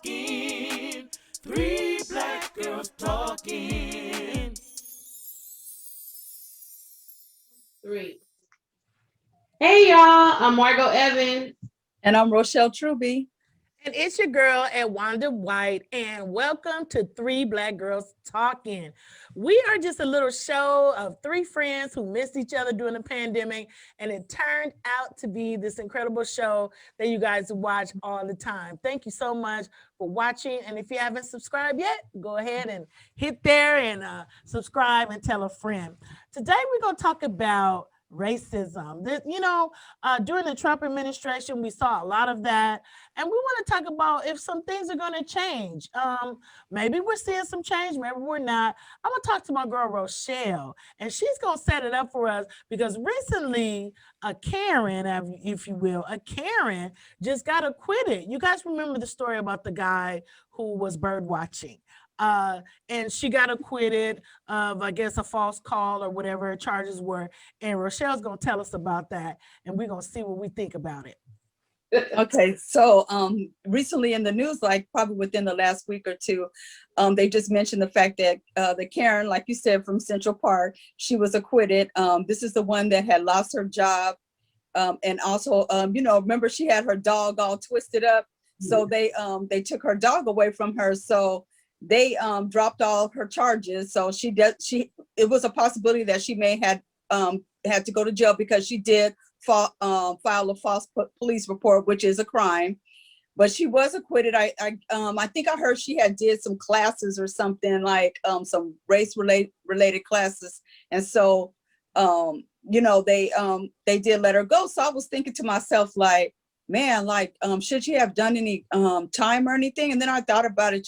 talking. Three black girls talking. Three. Hey y'all, I'm Margot Evans. And I'm Rochelle Truby. And it's your girl, Edwonda White, and welcome to Three Black Girls Talking. We are just a little show of three friends who missed each other during the pandemic, and it turned out to be this incredible show that you guys watch all the time. Thank you so much for watching, and if you haven't subscribed yet, go ahead and hit there and subscribe and tell a friend. Today, we're going to talk about racism. During the Trump administration, we saw a lot of that. And we want to talk about if some things are going to change. Maybe we're seeing some change, maybe we're not. I'm going to talk to my girl, Rochelle, and she's going to set it up for us because recently, a Karen, if you will, a Karen just got acquitted. You guys remember the story about the guy who was bird watching? And she got acquitted of, I guess, a false call or whatever her charges were. And Rochelle's going to tell us about that, and we're going to see what we think about it. Okay, so recently in the news, like probably within the last week or two, they just mentioned the fact that the Karen, like you said, from Central Park, she was acquitted. This is the one that had lost her job. And also, remember she had her dog all twisted up. So they took her dog away from her. So they dropped all her charges. So it was a possibility that she may had to go to jail because she did file a false police report, which is a crime. But she was acquitted. I think I heard she had did some classes or something, like some race related classes, and so they did let her go. So I was thinking to myself, like, man, like should she have done any time or anything? And then I thought about it.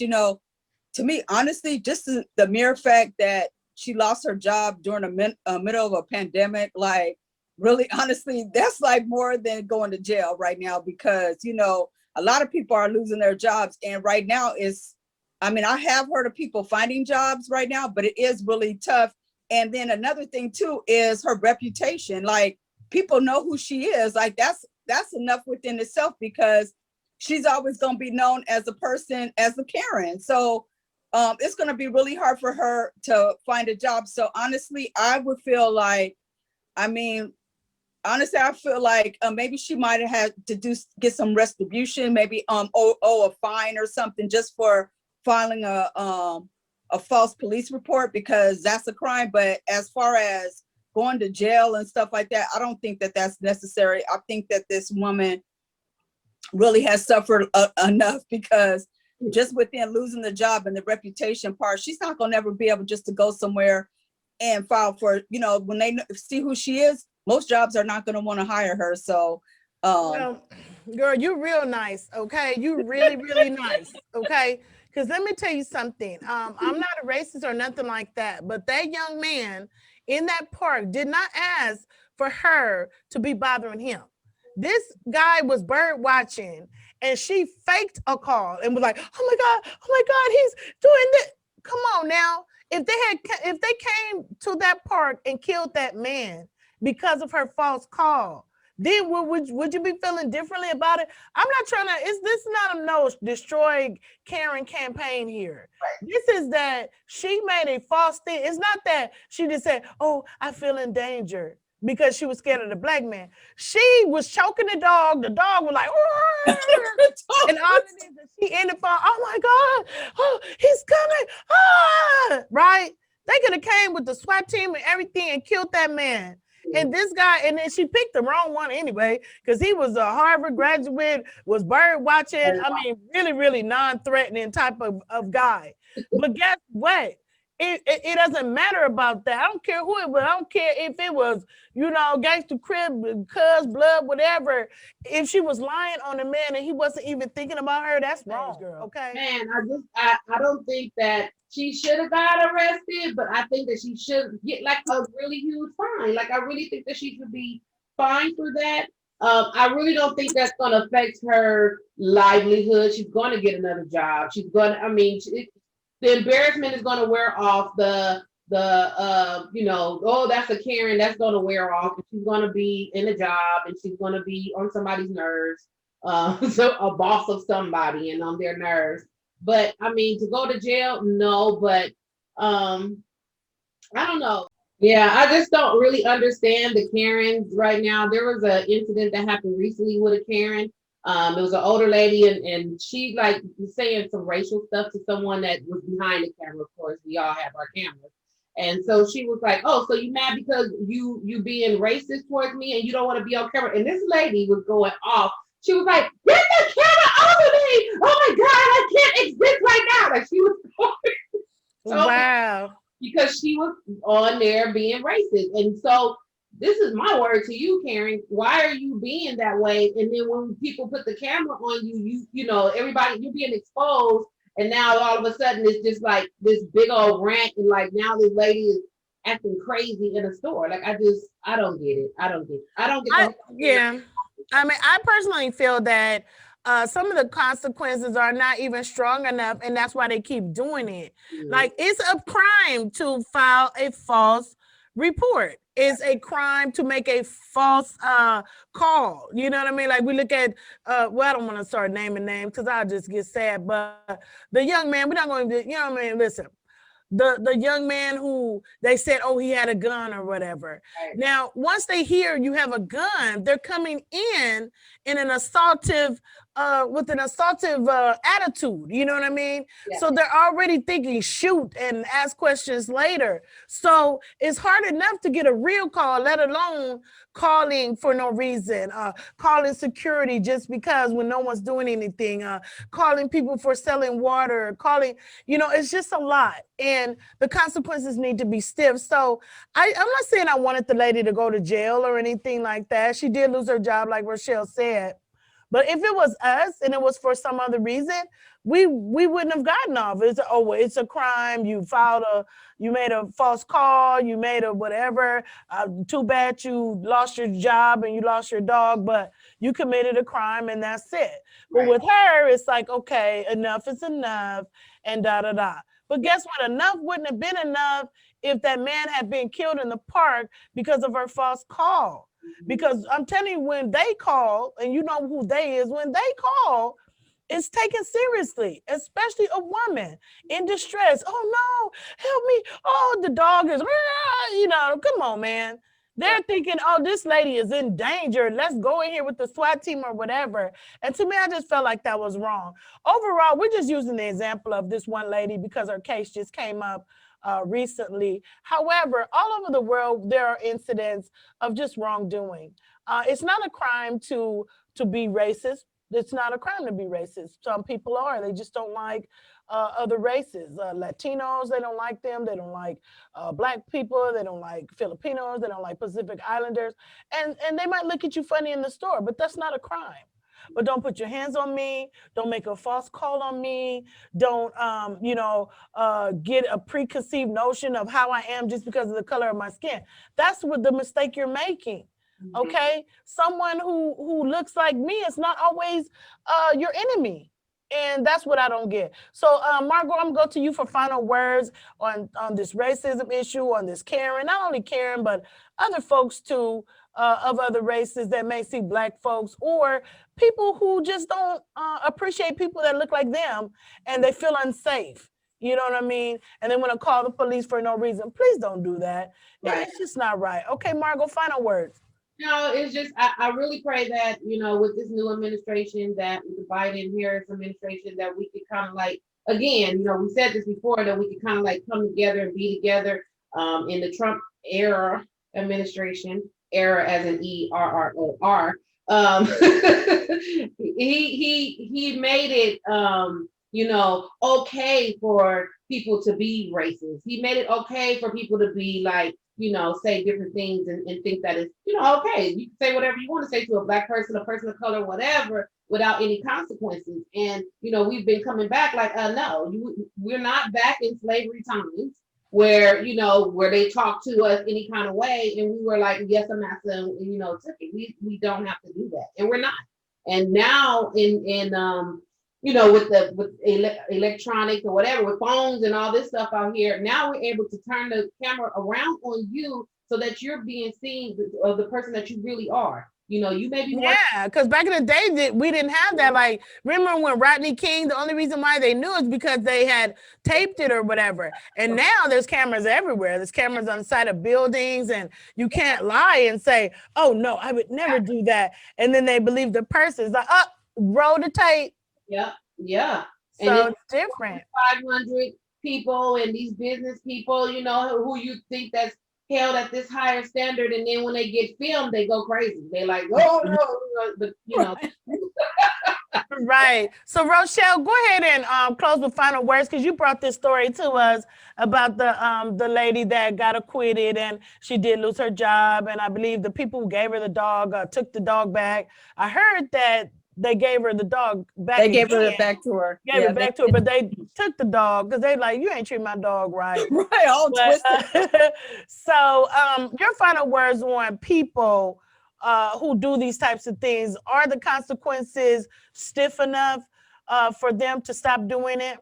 To me, honestly, just the mere fact that she lost her job during the middle of a pandemic, like, really, honestly, that's like more than going to jail right now, because, a lot of people are losing their jobs. And right now I have heard of people finding jobs right now, but it is really tough. And then another thing too is her reputation. Like, people know who she is. Like, that's enough within itself, because she's always going to be known as a person, as a Karen. So it's going to be really hard for her to find a job. So honestly, I would feel like, I feel like maybe she might have had to get some retribution, maybe owe a fine or something, just for filing a false police report, because that's a crime. But as far as going to jail and stuff like that, I don't think that that's necessary. I think that this woman really has suffered enough, because just within losing the job and the reputation part, she's not going to ever be able just to go somewhere and file for, when they see who she is, most jobs are not going to want to hire her. So, Well, girl, you're real nice, okay? You really, really nice, okay? Because let me tell you something. I'm not a racist or nothing like that, but that young man in that park did not ask for her to be bothering him. This guy was bird watching, and she faked a call and was like, oh my God, he's doing this. Come on now. If they came to that park and killed that man because of her false call, then would you be feeling differently about it? I'm not trying to, this is not a no destroy Karen campaign here. This is that she made a false thing. It's not that she just said, oh, I feel in danger because she was scared of the black man. She was choking the dog. The dog was like, and all it is that she ended up, oh my God, oh, he's coming, right? They could have came with the SWAT team and everything and killed that man. And this guy, and then she picked the wrong one anyway, because he was a Harvard graduate, was bird watching. I mean, really, really non-threatening type of guy. But guess what? It doesn't matter about that. I don't care who it was. I don't care if it was, gangster crib, cuz, blood, whatever. If she was lying on a man and he wasn't even thinking about her, that's wrong, girl. Okay. Man, I don't think that she should have got arrested, but I think that she should get like a really huge fine. Like, I really think that she should be fined for that. I really don't think that's going to affect her livelihood. She's going to get another job. She's going to, the embarrassment is going to wear off. Oh, that's a Karen, that's going to wear off. And she's going to be in a job, and she's going to be on somebody's nerves. so a boss of somebody and on their nerves. But I mean, to go to jail, no. But um, I don't know. Yeah, I just don't really understand the Karens right now. There was an incident that happened recently with a Karen. It was an older lady, and she like was saying some racial stuff to someone that was behind the camera. Of course, we all have our cameras, and so she was like, "Oh, so you mad because you being racist towards me, and you don't want to be on camera?" And this lady was going off. She was like, "Get the camera off of me! Oh my God, I can't exist right now!" Like she was so Wow. because she was on there being racist. And so this is my word to you, Karen. Why are you being that way? And then when people put the camera on you, you know, everybody, you're being exposed. And now all of a sudden it's just like this big old rant. And like now this lady is acting crazy in a store. Like I don't get it. I don't get the whole Karen. Yeah. I mean, I personally feel that some of the consequences are not even strong enough, and that's why they keep doing it. Like, it's a crime to file a false report. It's a crime to make a false call. You know what I mean? Like, we look at, well, I don't want to start naming names because I'll just get sad. But the young man, we're not going to, you know what I mean? Listen, the young man who they said, oh, he had a gun or whatever. Right. Now, once they hear you have a gun, they're coming in an assaultive with an assaultive attitude. You know what I mean? Yeah. So they're already thinking shoot and ask questions later. So it's hard enough to get a real call, let alone calling for no reason, calling security just because when no one's doing anything, calling people for selling water, calling, you know, it's just a lot. And the consequences need to be stiff. So I'm not saying I wanted the lady to go to jail or anything like that. She did lose her job, like Rochelle said. But if it was us and it was for some other reason, we wouldn't have gotten off. It's a crime. You made a false call. You made a whatever. Too bad you lost your job and you lost your dog, but you committed a crime and that's it. But Right. with her, it's like, okay, enough is enough, and da da da. But guess what? Enough wouldn't have been enough if that man had been killed in the park because of her false call. Because I'm telling you, when they call, and you know who they is, when they call, it's taken seriously, especially a woman in distress. Oh no, help me. Oh, the dog is, you know, come on, man. They're thinking, oh, this lady is in danger. Let's go in here with the SWAT team or whatever. And to me, I just felt like that was wrong. Overall, we're just using the example of this one lady because her case just came up recently. However, all over the world, there are incidents of just wrongdoing. It's not a crime to be racist. It's not a crime to be racist. Some people are. They just don't like other races. Latinos, they don't like them. They don't like Black people. They don't like Filipinos. They don't like Pacific Islanders. And they might look at you funny in the store, but that's not a crime. But don't put your hands on me. Don't make a false call on me. Don't, get a preconceived notion of how I am just because of the color of my skin. That's what the mistake you're making. Okay, someone who looks like me is not always your enemy. And that's what I don't get. So, Margot, I'm going to go to you for final words on this racism issue, on this Karen, not only Karen, but other folks too, of other races that may see Black folks or people who just don't appreciate people that look like them and they feel unsafe. You know what I mean? And they want to call the police for no reason. Please don't do that. Right. It's just not right. Okay, Margot, final words. No, it's just I really pray that, you know, with this new administration, that with the Biden Harris administration, that we could kind of like, again, you know, we said this before, that we could kind of like come together and be together in the Trump era administration, era as in ERROR. He made it you know, okay for people to be racist. He made it okay for people to be like, you know, say different things and think that it's, you know, okay. You can say whatever you want to say to a Black person, a person of color, whatever, without any consequences. And, you know, we've been coming back like, no, we're not back in slavery times where, you know, where they talk to us any kind of way. And we were like, yes, I'm not, and, you know, took it. We don't have to do that. And we're not. And now you know, with electronics or whatever, with phones and all this stuff out here, now we're able to turn the camera around on you so that you're being seen of the person that you really are. You may be working. Yeah, because back in the day, we didn't have that. Like, remember when Rodney King, the only reason why they knew is because they had taped it or whatever. And now there's cameras everywhere. There's cameras on the side of buildings, and you can't lie and say, oh, no, I would never do that. And then they believe the person. It's like, oh, roll the tape. Yeah, yeah. So it's different. 500 people and these business people, who you think that's held at this higher standard, and then when they get filmed, they go crazy. They like, oh no, but Right. So Rochelle, go ahead and close with final words, because you brought this story to us about the lady that got acquitted and she did lose her job, and I believe the people who gave her the dog took the dog back. I heard that they gave her the dog back. They gave it back to her. Gave it back to her, but they took the dog because they like, you ain't treating my dog right. Right, all twisted. So your final words on people who do these types of things. Are the consequences stiff enough for them to stop doing it?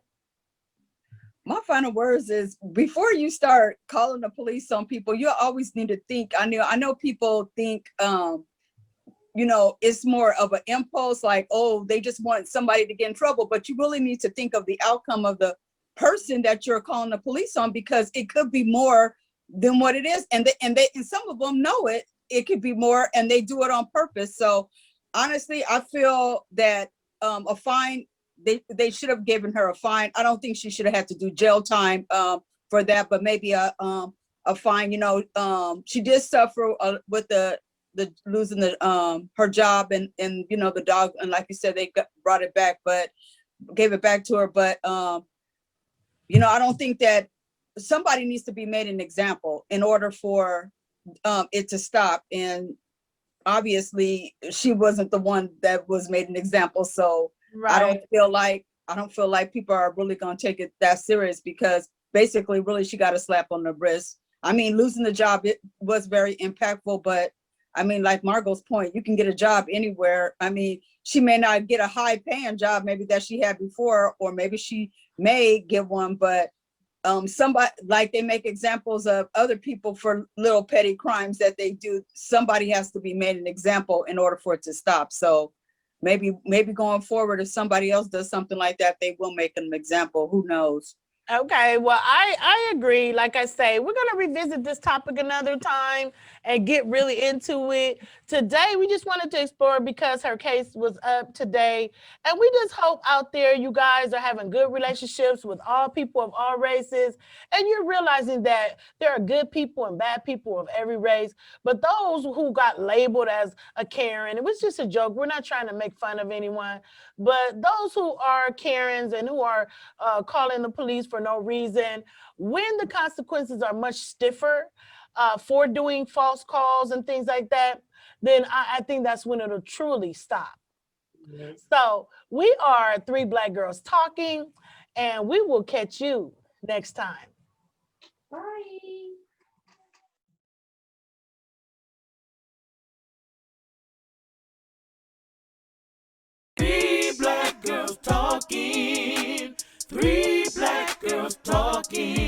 My final words is, before you start calling the police on people, you always need to think. I know people think it's more of an impulse, like, oh, they just want somebody to get in trouble, but you really need to think of the outcome of the person that you're calling the police on, because it could be more than what it is. And some of them know it could be more, and they do it on purpose. So honestly, I feel that a fine, they should have given her a fine. I don't think she should have had to do jail time for that, but maybe a fine. She did suffer with the losing her job and the dog, and like you said, they brought it back, but gave it back to her. But I don't think that somebody needs to be made an example in order for it to stop. And obviously she wasn't the one that was made an example. So right. I don't feel like people are really going to take it that serious, because basically really she got a slap on the wrist. I mean, losing the job, it was very impactful, but I mean, like Margot's point, you can get a job anywhere. I mean, she may not get a high paying job maybe that she had before, or maybe she may get one, but somebody, like, they make examples of other people for little petty crimes that they do. Somebody has to be made an example in order for it to stop. So maybe going forward, if somebody else does something like that, they will make an example. Who knows? Okay, well, I agree. Like I say, we're going to revisit this topic another time and get really into it. Today, we just wanted to explore because her case was up today. And we just hope out there you guys are having good relationships with all people of all races. And you're realizing that there are good people and bad people of every race. But those who got labeled as a Karen, it was just a joke. We're not trying to make fun of anyone. But those who are Karens and who are calling the police for no reason, when the consequences are much stiffer for doing false calls and things like that, then I think that's when it'll truly stop. Mm-hmm. So we are 3 Black Girls Talking, and we will catch you next time. Bye. Three black girls talking. 3 Black Girls Talking.